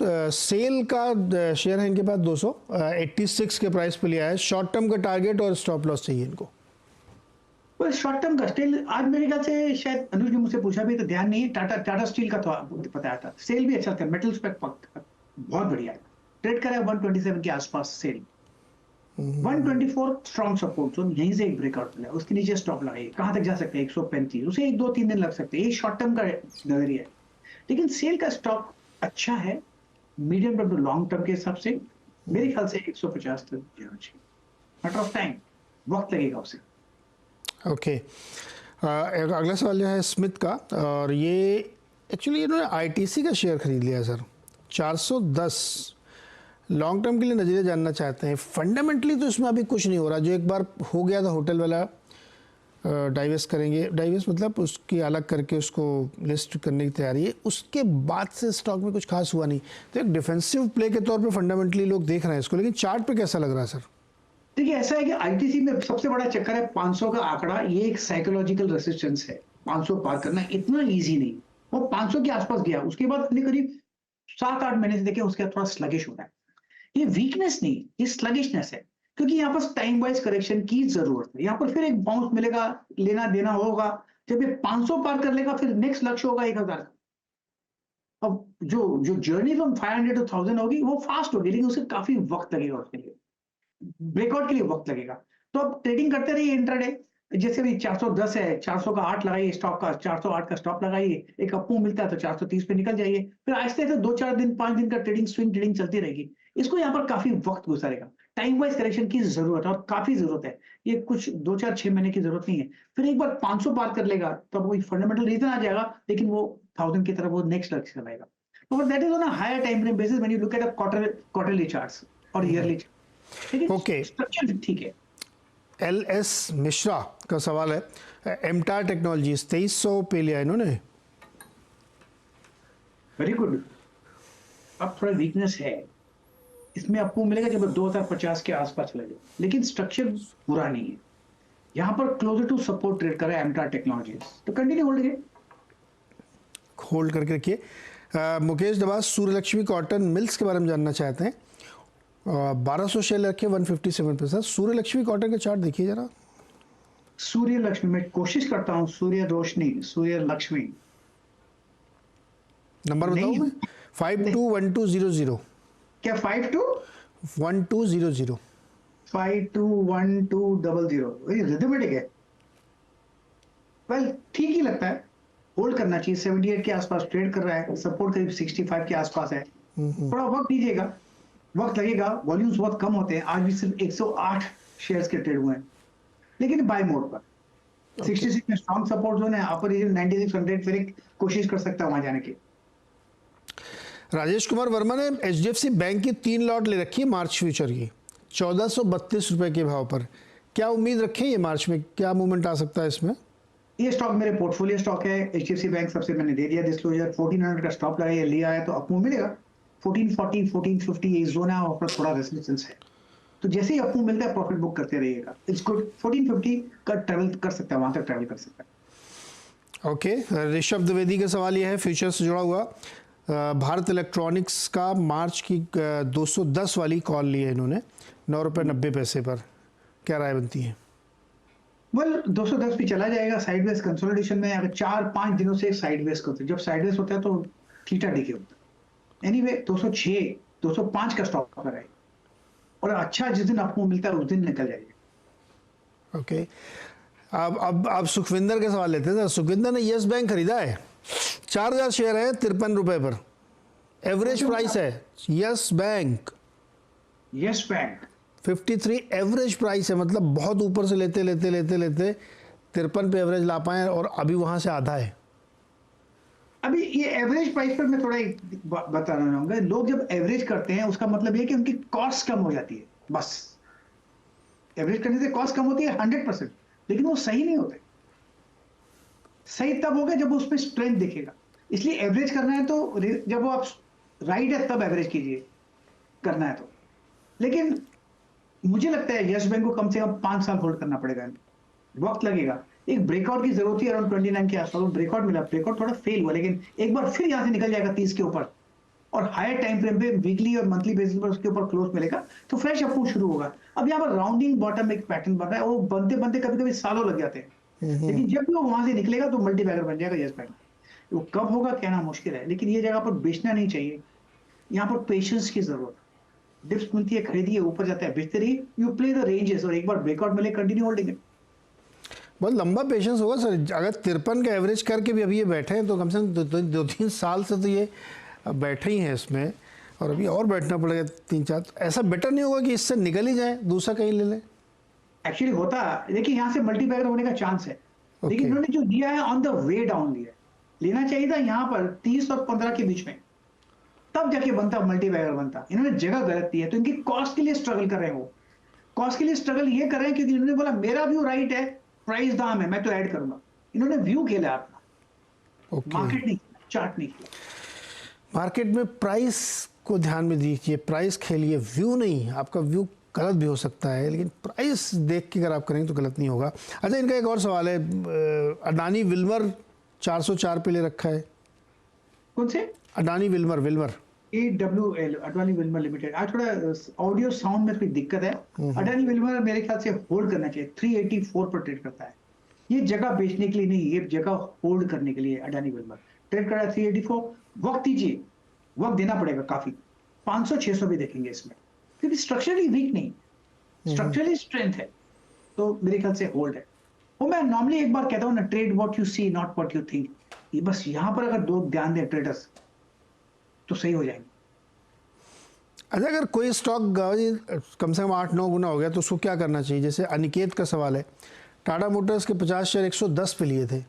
Cell का share है इनके पास 286 के प्राइस पे लिया है। शॉर्ट टर्म का टारगेट और स्टॉप लॉस चाहिए इनको। पर शॉर्ट टर्म का स्टील आज मेरे ख्याल से शायद अनुज ने मुझसे पूछा भी तो ध्यान नहीं है। टाटा स्टील का तो बताया था। सेल भी अच्छा था, मेटल स्पेक बहुत बढ़िया है। ट्रेड करा 127 के आसपास सेल। 124 स्ट्रॉन्ग सपोर्ट जोन, यहीं से एक ब्रेकआउट मिला, उसके नीचे स्टॉप लगाइए। कहां तक जा सकते हैं? 135, उसे 1-2-3 दिन लग सकते हैं। ये शॉर्ट टर्म का नजरिया है, लेकिन सेल का स्टॉक अच्छा है medium term to long term के हिसाब से। मेरे ख्याल से 150 तक जाना चाहिए। मैटर ऑफ टाइम, वक्त लगेगा उसे। ओके, अगला सवाल जो है स्मिथ का, और ये एक्चुअली इन्होंने आईटीसी का शेयर खरीद लिया सर 410। लॉन्ग टर्म के लिए नज़रिया जानना चाहते हैं। फंडामेंटली तो इसमें अभी कुछ नहीं हो रहा। जो एक बार हो गया था होटल वाला, डाइवेस्ट करेंगे, डाइवेस्ट मतलब उसकी अलग करके उसको लिस्ट करने की तैयारी है, उसके बाद से स्टॉक में कुछ खास हुआ नहीं। तो एक डिफेंसिव प्ले के तौर पे फंडामेंटली लोग देख रहे हैं इसको, लेकिन चार्ट पे कैसा लग रहा है सर? देखिए, ऐसा है कि आईटीसी में सबसे बड़ा चक्कर है 500 का आंकड़ा। ये एक साइकोलॉजिकल रेसिस्टेंस है। 500 पार करना इतना इजी नहीं। वो 500 के आसपास गया, उसके बाद करीब 7-8 महीने से देखें उसके बाद थोड़ा स्लगिश हो रहा है। ये वीकनेस नहीं, ये स्लगिशनेस है, क्योंकि यहाँ पर टाइम वाइज करेक्शन की जरूरत है। यहाँ पर फिर एक बाउंस मिलेगा, लेना देना होगा। जब ये 500 पार कर लेगा, फिर नेक्स्ट लक्ष्य होगा 1000 का। अब जो जो जर्नी फ्रॉम 500 टू 1000 होगी वो फास्ट होगी, लेकिन उसे काफी वक्त लगेगा, उसके लिए ब्रेकआउट के लिए वक्त लगेगा। तो अब ट्रेडिंग करते रहिए इंट्राडे। जैसे भी 410 है, 400 का 8 लगाइए स्टॉप का, 408 का स्टॉप लगाइए। एक अपमूव मिलता है तो 430 पे निकल जाइए। फिर आहिस्ते आहिस्ते 2-4 दिन 5 दिन का ट्रेडिंग, स्विंग ट्रेडिंग चलती रहेगी। इसको यहाँ पर काफी वक्त गुजारेगा। टाइम वाइज करेक्शन की जरूरत है, और काफी जरूरत है। ये कुछ 2-4-6 महीने की जरूरत नहीं है। फिर एक बार 500 पार कर लेगा तब वो फंडामेंटल रीजन आ जाएगा, लेकिन वो 1000 की तरफ वो नेक्स्ट लक्ष्य लगाएगा। But that is on a higher time frame basis when you look at a quarterly charts or yearly charts. लेकिन ओके, स्ट्रक्चर ठीक है। LS मिश्रा का सवाल है, एमटार टेक्नोलॉजीज 2300 पे लिया इन्होंने। Very good. अब थोड़ा वीकनेस है इसमें, आपको मिलेगा जब 2050 के आसपास चले जाए, लेकिन स्ट्रक्चर बुरा नहीं है। यहाँ पर क्लोजर टू सपोर्ट ट्रेड कर रहा है एमटार टेक्नोलॉजीज, तो कंटिन्यू होल्ड करके रखिए। मुकेश दबास सूर्यलक्ष्मी कॉटन मिल्स के बारे में जानना चाहते हैं। 1200 शेयर रखे 157 पे। सर सूर्यलक्ष्मी कॉटन का चार्ट देखिए जरा। सूर्य लक्ष्मी, मैं कोशिश करता हूँ, सूर्य रोशनी, सूर्य लक्ष्मी। नंबर बताओ मैं, 521200। क्या 521200? 521200 ये रिदमेटिक है। वेल, ठीक ही लगता है, होल्ड करना चाहिए। 78 के आसपास ट्रेड कर रहा है, सपोर्ट करीब 65 के आसपास है। थोड़ा वक्त दीजिएगा, वक्त लगेगा। वॉल्यूम्स बहुत कम होते हैं, आज भी सिर्फ 108 शेयर्स के ट्रेड हुए हैं, लेकिन बाय मोड पर। 66 में स्ट्रॉन्ग सपोर्ट जोन है, अपर रीजन 9600, फिर एक कोशिश कर सकता है वहां जाने की। राजेश कुमार वर्मा ने HDFC बैंक की 3 लॉट ले रखी है मार्च फ्यूचर की 1432 रुपए के भाव पर। क्या उम्मीद रखें ये मार्च में क्या मूवमेंट आ सकता है इसमें? ये स्टॉक मेरे पोर्टफोलियो स्टॉक है। HDFC बैंक सबसे मैंने दे दिया डिस्क्लोजर। 1400 का स्टॉप लगाया, लिया है तो अपमूव मिलेगा। 1440 1450 ये जोन है, और थोड़ा रेजिस्टेंस है। तो जैसे ही अपमूव मिलता है प्रॉफिट बुक करते रहिएगा। It's good. 1450 का ट्रैवल कर सकता है, वहां तक ट्रैवल कर सकता है। ओके, ऋषभ द्विवेदी का सवाल यह है फ्यूचर से जुड़ा हुआ। भारत इलेक्ट्रॉनिक्स का मार्च की 210 वाली कॉल ली है इन्होंने 9 रुपये 90 पैसे पर। क्या राय बनती है? वेल, 210 भी चला जाएगा। साइडवेज कंसोलिडेशन में अगर 4-5 दिनों से साइडवेज होते हैं, जब साइडवेज होता है तो थीटा डिके होता है। एनीवे 206 205 का स्टॉप लगाए, और अच्छा जिस दिन आपको मिलता है उस दिन निकल जाइए। ओके, अब सुखविंदर के सवाल लेते हैं। सुखविंदर ने यस बैंक खरीदा है, 4000 शेयर है 53 रुपए पर। एवरेज प्राइस है यस बैंक 53 एवरेज प्राइस है, मतलब बहुत ऊपर से लेते लेते लेते लेते 53 पे एवरेज ला पाए, और अभी वहां से आधा है। अभी ये एवरेज प्राइस पर मैं थोड़ा बताना चाहूंगा। लोग जब एवरेज करते हैं उसका मतलब ये कि उनकी कॉस्ट कम हो जाती है, बस। एवरेज करने से कॉस्ट कम होती है 100%, लेकिन वो सही नहीं होते। सही तब होगा जब उसमें स्ट्रेंथ दिखेगा। इसलिए एवरेज करना है तो जब वो आप राइट है तब एवरेज कीजिए, करना है तो। लेकिन मुझे लगता है यस बैंक को कम से कम 5 साल होल्ड करना पड़ेगा, वक्त लगेगा। एक ब्रेकआउट की जरूरत है अराउंड 29 के आसपास। ब्रेकआउट मिला, ब्रेकआउट थोड़ा फेल हुआ, लेकिन एक बार फिर यहां से निकल जाएगा 30 के ऊपर और हायर टाइम फ्रेम पे वीकली और मंथली बेसिस पर उसके ऊपर क्लोज मिलेगा तो फ्रेश अपमूव शुरू होगा। अब यहाँ पर राउंडिंग बॉटम एक पैटर्न बन रहा है, वो बनते बनते कभी कभी सालों लग जाते हैं, लेकिन जब भी वो वहां से निकलेगा तो मल्टीबैगर बन जाएगा यस बैंक। वो कब होगा कहना मुश्किल है, लेकिन ये जगह पर बेचना नहीं चाहिए। यहाँ पर पेशेंस की जरूरत है। डिप्स मिलती है, खरीदिए, ऊपर जाता है, बेचते रहिए, यू प्ले द रेंजेस, और एक बार ब्रेकआउट मिले कंटिन्यू होल्डिंग इट। बहुत लंबा पेशेंस होगा सर। अगर 53 का एवरेज करके भी अभी ये बैठे हैं तो कम से कम 2-3 साल से तो ये बैठे ही हैं इसमें, और अभी और बैठना पड़ेगा 3-4। ऐसा बेटर नहीं होगा कि इससे निकल ही जाए, दूसरा कहीं ले लें? एक्चुअली होता, देखिए यहाँ से मल्टीबैगर होने का चांस है, लेकिन ओके। इन्होंने जो दिया है ऑन द वे डाउन दिया है। लेना चाहिए था यहाँ पर 30 और 15 के बीच में, तब जाके बनता मल्टीबैगर बनता। इन्होंने जगह गलत दी है, तो इनकी कॉस्ट के लिए स्ट्रगल कर रहे हैं। वो कॉस्ट के लिए स्ट्रगल ये कर रहे हैं क्योंकि इन्होंने बोला मेरा व्यू राइट है, प्राइस दाम है, मैं तो ऐड करूंगा। इन्होंने व्यू खेला अपना, ओके। मार्केट नहीं खेला, चार्ट नहीं खेला। मार्केट में प्राइस को ध्यान में दीजिए, प्राइस खेलिए, व्यू नहीं। आपका व्यू गलत भी हो सकता है, लेकिन प्राइस देख के अगर आप करेंगे तो गलत नहीं होगा। अच्छा, इनका एक और सवाल है, अडानी विल्मर 404 पे ले रखा है। कौन से? Adani Wilmer, Wilmer AWL, Adani Wilmer limited. आज थोड़ा ऑडियो साउंड में थोड़ी दिक्कत है। अडानी विल्मर मेरे ख्याल से होल्ड करना चाहिए, 384 पर ट्रेड करता है। ये जगह बेचने के लिए नहीं, ये जगह होल्ड करने के लिए। अडानी विल्मर ट्रेड कर रहा है 384। वक्त दीजिए, वक्त देना पड़ेगा काफी। 500-600 भी देखेंगे इसमें, क्योंकि स्ट्रक्चरली वीक नहीं, स्ट्रक्चरली स्ट्रेंथ है, तो मेरे ख्याल से होल्ड है। वो मैं नॉर्मली एक बार कहता हूँ ना, trade what you see not what you think. ये बस यहाँ पर अगर दो ध्यान दें ट्रेडर्स तो सही हो जाएंगे। अच्छा, अगर कोई स्टॉक कम से कम 8-9 गुना हो गया तो उसको क्या करना चाहिए? जैसे अनिकेत का सवाल है, टाटा मोटर्स के 50 शेयर 110 पे लिए थे,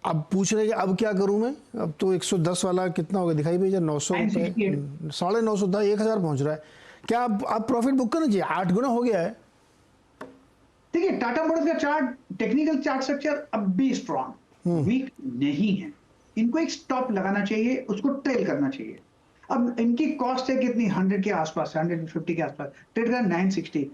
अब पूछ रहे हैं कि अब क्या करूं मैं? अब तो 110 वाला कितना हो गया दिखाई भैया, 900 पे, 950, 1000 पहुंच रहा है। क्या आप प्रॉफिट बुक करना चाहिए? 8 गुना हो गया है। देखिए, टाटा मोटर्स का चार्ट, टेक्निकल चार्ट स्ट्रक्चर अब भी स्ट्रॉन्ग, वीक नहीं है। इनको एक स्टॉप लगाना चाहिए, उसको ट्रेल करना चाहिए। अब इनकी कॉस्ट है कितनी? 100 के आसपास, 150 के आसपास, ट्रेड कर 960।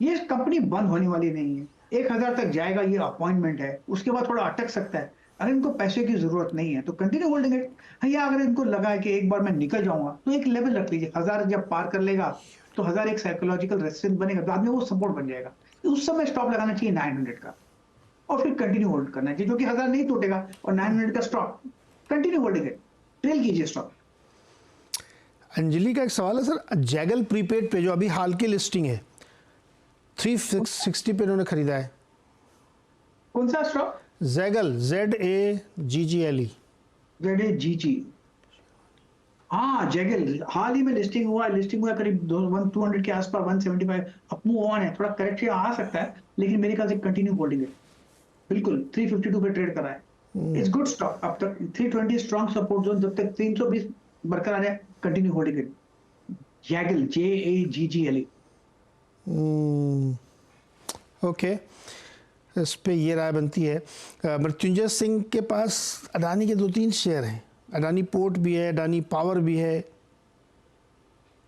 ये कंपनी बंद होने वाली नहीं है, 1000 तक जाएगा, ये अपॉइंटमेंट है। उसके बाद थोड़ा अटक सकता है। अगर इनको पैसे की जरूरत नहीं है तो कंटिन्यू होल्डिंग इट। या अगर इनको लगा है कि एक बार मैं निकल जाऊंगा तो एक लेवल रख लीजिए। 1000 जब पार कर लेगा तो 1000 एक साइकोलॉजिकल रेजिस्टेंस बनेगा, बाद में वो सपोर्ट बन जाएगा। उस समय स्टॉप लगाना चाहिए 900 का, और फिर कंटिन्यू होल्ड करना चाहिए, क्योंकि 1000 नहीं टूटेगा, और 900 का stop continue holding it, trail कीजिए स्टॉक। अंजलि का एक सवाल है सर, जैगल प्रीपेड पे जो अभी हाल की लिस्टिंग है 360 पे इन्होंने खरीदा है। कौन सा स्टॉक? Zaggle, ZAGGLE। ZAGG, हाँ जैगल हाल ही में लिस्टिंग हुआ करीब 200 के आसपास, 175 अप मूव ऑन है। थोड़ा करेक्शन आ सकता है, लेकिन मेरे ख्याल से कंटिन्यू होल्डिंग है। बिल्कुल 352 पे ट्रेड कर रहा है, इट्स गुड स्टॉक। अब तक 320 स्ट्रॉन्ग सपोर्ट जोन, जब तक 320 बरकरार है, continue holding it. Zaggle, JAGGLE। Okay, इस पे ये राय बनती है। मृत्युंजय सिंह के पास अडानी के 2-3 शेयर हैं, अडानी पोर्ट भी है, अडानी पावर भी है,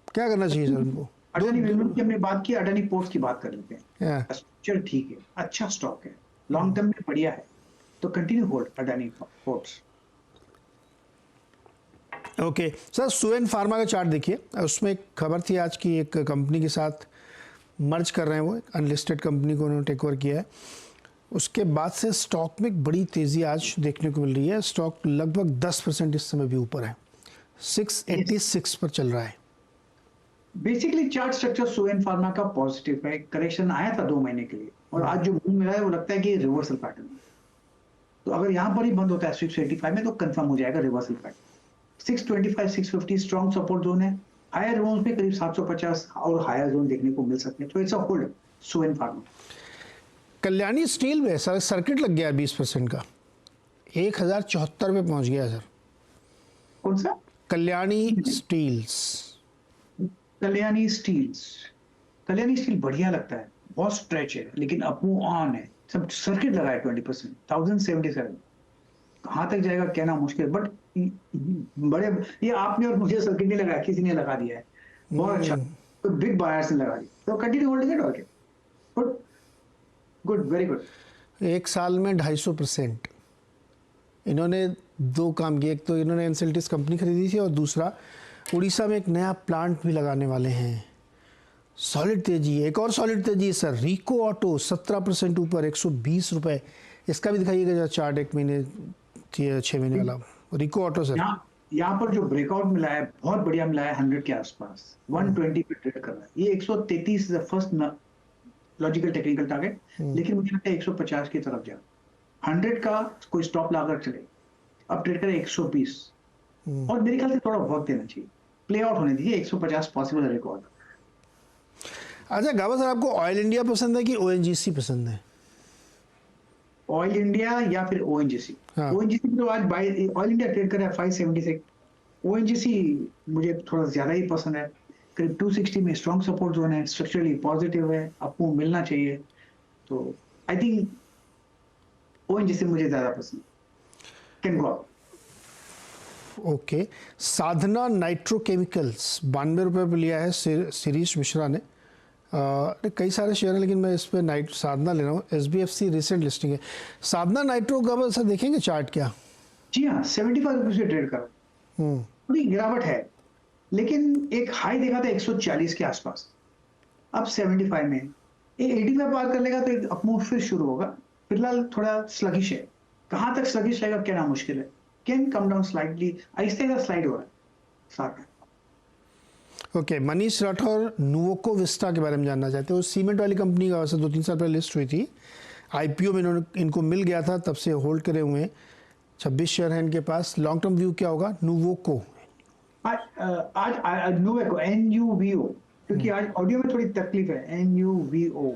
क्या करना चाहिए सर उनको? अडानी विल्मर की हमने बात की, अडानी पोर्ट्स की बात कर लेते हैं। Yeah. चल ठीक है, अच्छा स्टॉक है, लॉन्ग टर्म में बढ़िया है, तो continue hold Adani ports. Okay sir, Suven pharma का चार्ट देखिए, उसमें एक खबर थी आज की, एक कंपनी के साथ मर्ज कर रहे हैं, वो एक अनलिस्टेड कंपनी को उन्होंने टेक ओवर किया है। उसके बाद से स्टॉक में एक बड़ी तेज़ी आज देखने को मिल रही है। स्टॉक लगभग 10% इस समय भी ऊपर है, 686 पर चल रहा है। Basically chart structure Suven pharma का पॉजिटिव है। करेक्शन आया था 2 महीने के लिए, और आज जो मूव मिला है वो लगता है कि रिवर्सल पैटर्न है। तो अगर यहाँ पर ही बंद होता है 685 में, तो कंफर्म हो जाएगा reversal pattern. 625 650 strong support zone है। हायर जोन में करीब 750 और हायर जोन देखने को मिल सकते हैं, तो it's a hold Suven pharma. Kalyani steel में सर सर्किट लग गया 20% का, 1074 पे पहुंच गया सर। कौन सा? Kalyani steels. Kalyani steels, Kalyani steel बढ़िया लगता है, बहुत स्ट्रेच है, लेकिन अप मूव ऑन है। सब सर्किट लगा है 20%, 1077। कहाँ तक जाएगा कहना मुश्किल, बट बड़े, ये आपने और मुझे सर्किट नहीं लगाया, किसी ने लगा दिया है, बहुत अच्छा, तो बिग बायर्स ने लगा दिया, तो continue holding it. Okay, good good, very good. एक साल में 250% इन्होंने दो काम किए, एक तो इन्होंने एनसेल्टिस कंपनी खरीदी थी और दूसरा उड़ीसा में एक नया प्लांट भी लगाने वाले हैं। सॉलिड तेजी, एक और सॉलिड तेजी सर, रिको ऑटो 17% ऊपर 120 रुपये। इसका भी दिखाइएगा चार्ट, एक महीने 6 महीने वाला रिको ऑटो सर। यहाँ पर जो ब्रेकआउट मिला है बहुत बढ़िया मिला है, 100 के आसपास 120 पे ट्रेड कर रहा है। ये 133 फर्स्ट लॉजिकल टेक्निकल टारगेट, लेकिन मुझे लगता है 150 की तरफ जा, 100 का कोई स्टॉप लाकर चले। अब ट्रेड करें 120 और मेरे ख्याल से थोड़ा वक्त देना चाहिए, प्ले आउट होने दीजिए। 150 पॉसिबल है रिकॉर्ड। अच्छा गाबा सर, आपको ऑयल इंडिया पसंद है कि ओएनजीसी पसंद है? ऑयल इंडिया या फिर ओएनजीसी? हाँ। ओएनजीसी तो आज ऑयल इंडिया ट्रेड कर रहा है 576। ओएनजीसी मुझे थोड़ा ज्यादा ही पसंद है, करीब 260 में स्ट्रॉन्ग सपोर्ट जोन है, स्ट्रक्चरली पॉजिटिव है, आपको मिलना चाहिए। तो आई थिंक ओएनजीसी मुझे ज्यादा पसंद, कैन गो। ओके, साधना नाइट्रोकेमिकल्स 92 रुपये पर लिया है शिरीष मिश्रा ने। कई सारे शेयर हैं लेकिन मैं इस पर साधना ले रहा हूँ। SBFC रिसेंट लिस्टिंग है। साधना नाइट्रो का सर देखेंगे चार्ट क्या? जी हाँ, 75 रुपये से ट्रेड कर, थोड़ी गिरावट है, लेकिन एक हाई देखा था 140 के आसपास, अब 75 में। ये 85 पार कर लेगा तो एक अपमूव फिर शुरू होगा। फिलहाल थोड़ा स्लगिश है, कहाँ तक स्लगिश रहेगा कहना मुश्किल है। कैन कम डाउन स्लाइडली, आहिस्ते का स्लाइड हो रहा है साथ में। Okay, Manish Rathore Nuvoco Vista के बारे में जानना चाहते हैं। वो सीमेंट वाली कंपनी का वैसे 2-3 साल पहले लिस्ट हुई थी, IPO में इनको मिल गया था, तब से होल्ड करे हुए हैं। 26 शेयर हैं इनके पास। लॉन्ग टर्म व्यू क्या होगा नुवोको? आज नुवोको NUVO, क्योंकि आज ऑडियो में थोड़ी तकलीफ है। NUVO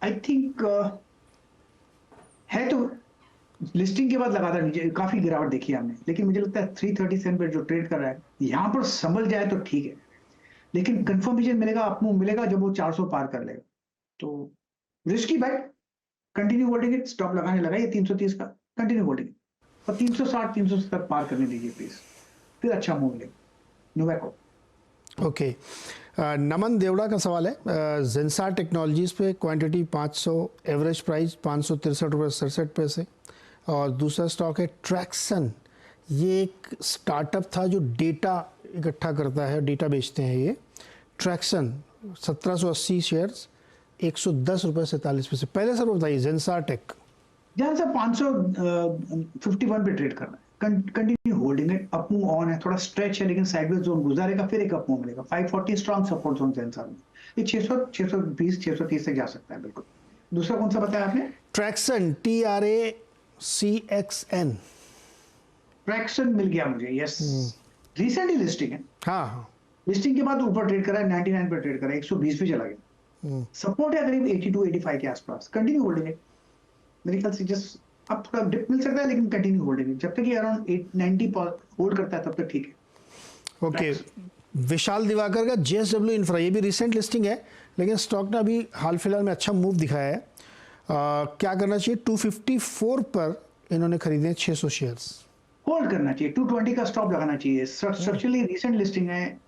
आई थिंक है तो लिस्टिंग के बाद लगातार नीचे काफी गिरावट देखी है हमने, लेकिन मुझे लगता है 337 पर जो ट्रेड कर रहा है यहां पर संभल जाए तो ठीक है, लेकिन कंफर्मेशन मिलेगा, अपमूव मिलेगा जब वो 400 पार कर लेगा। तो risky bat, continue holding it. Stop लगाने लगा ये 330 का, कंटिन्यू होल्डिंग और 360 370 पार करने दीजिए प्लीज, फिर अच्छा मूव लेगा नुवोको। ओके, नमन देवड़ा का सवाल है। जेंसार टेक्नोलॉजीज पे क्वांटिटी 500, एवरेज प्राइस 563 रुपये 67 पैसे। और दूसरा स्टॉक है ट्रैक्सन। ये एक स्टार्टअप था जो डेटा इकट्ठा करता है, डेटा बेचते हैं ये। ट्रैक्सन 1780 शेयर्स 110 रुपये 47 पैसे। पहले सर बताइए जेंसार टेक। जेंसार 551 पे ट्रेड कर रहा है, कंटिन्यू होल्डिंग है, अपमूव ऑन है, थोड़ा स्ट्रेच है लेकिन साइडवेज जोन गुजारेगा, फिर एक अपमूव मिलेगा। 540 स्ट्रॉन्ग सपोर्ट जोन जेंसार में, ये 600 620 630 तक जा सकता है बिल्कुल। दूसरा कौन सा बताया आपने? Turkson, TRACXN। ट्रैक्सन मिल गया मुझे, यस। रिसेंटली लिस्टिंग है। हाँ, लिस्टिंग के बाद ऊपर ट्रेड करा है, 99 पर ट्रेड करा है, 120 पे चला गया। सपोर्ट है करीब 82 85 के आसपास, कंटिन्यू होल्डिंग है मेरे ख्याल से। जस्ट अब थोड़ा डिप मिल सकता है लेकिन कंटिन्यू होल्डिंग है, जब तक ये अराउंड 890 होल्ड करता है तब तक ठीक है। ओके, विशाल दिवाकर का JSW इंफ्रा, ये भी रिसेंट लिस्टिंग है लेकिन स्टॉक ने अभी हाल फिलहाल में अच्छा मूव दिखाया है। क्या करना चाहिए? 254 पर इन्होंने खरीदे 600 शेयर्स। होल्ड करना चाहिए, 220 का स्टॉप लगाना चाहिए। स्ट्रक्चरली रिसेंट लिस्टिंग है,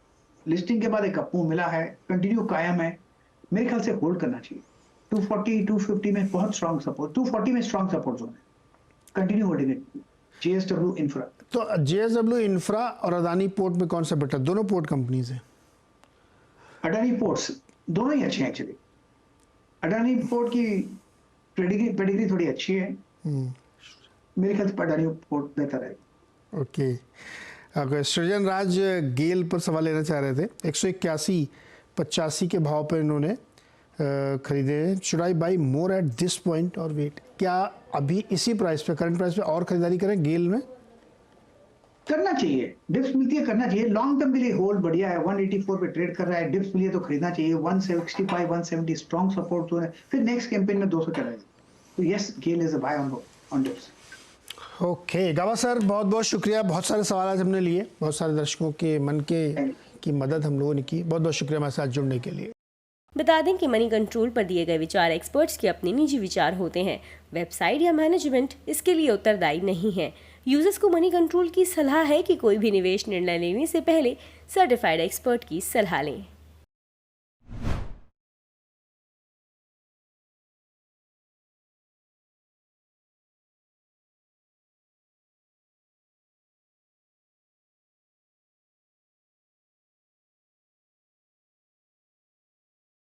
लिस्टिंग के बाद एक अपमूव मिला है, कंटिन्यू कायम है, मेरे ख्याल से होल्ड करना चाहिए। 240 250 में बहुत स्ट्रॉन्ग सपोर्ट, 240 में स्ट्रॉन्ग सपोर्ट जोन है, कंटिन्यू होल्डिंग है। JSW इंफ्रा, तो JSW इंफ्रा और अदानी पोर्ट में कौन सा बेटर? दोनों पोर्ट कंपनीज हैं। अडानी पोर्ट्स दोनों ही अच्छे हैं एक्चुअली। अडानी पोर्ट की पेडिग्री थोड़ी अच्छी है, मेरे ख्याल से अडानी पोर्ट बेहतर है। ओके, अगर सृजन राज गेल पर सवाल लेना चाह रहे थे। 181.85 के भाव पर इन्होंने खरीदे। Should I by more at this point और वेट? क्या अभी इसी प्राइस पे, करंट प्राइस पे और खरीदारी करें गेल में? करना चाहिए, डिप्स मिलती है करना चाहिए। लॉन्ग टर्म के लिए होल्ड बढ़िया है, 184 पे ट्रेड कर रहा है, डिप्स मिली है तो खरीदना चाहिए। 165 170 स्ट्रॉन्ग सपोर्ट जोन है, फिर नेक्स्ट कैंपेन में 200 चला जाएगा। तो yes, GAIL is a buy on dips. Okay गावा सर, बहुत बहुत शुक्रिया। बहुत सारे सवाल आज हमने लिए, बहुत सारे दर्शकों के मन की मदद हम लोगों ने की। बहुत बहुत शुक्रिया हमारे साथ जुड़ने के लिए। बता दें कि मनी कंट्रोल पर दिए गए विचार एक्सपर्ट्स के अपने निजी विचार होते हैं। वेबसाइट या मैनेजमेंट इसके लिए उत्तरदायी नहीं है। यूजर्स को मनी कंट्रोल की सलाह है कि कोई भी निवेश निर्णय लेने से पहले सर्टिफाइड एक्सपर्ट की सलाह लें।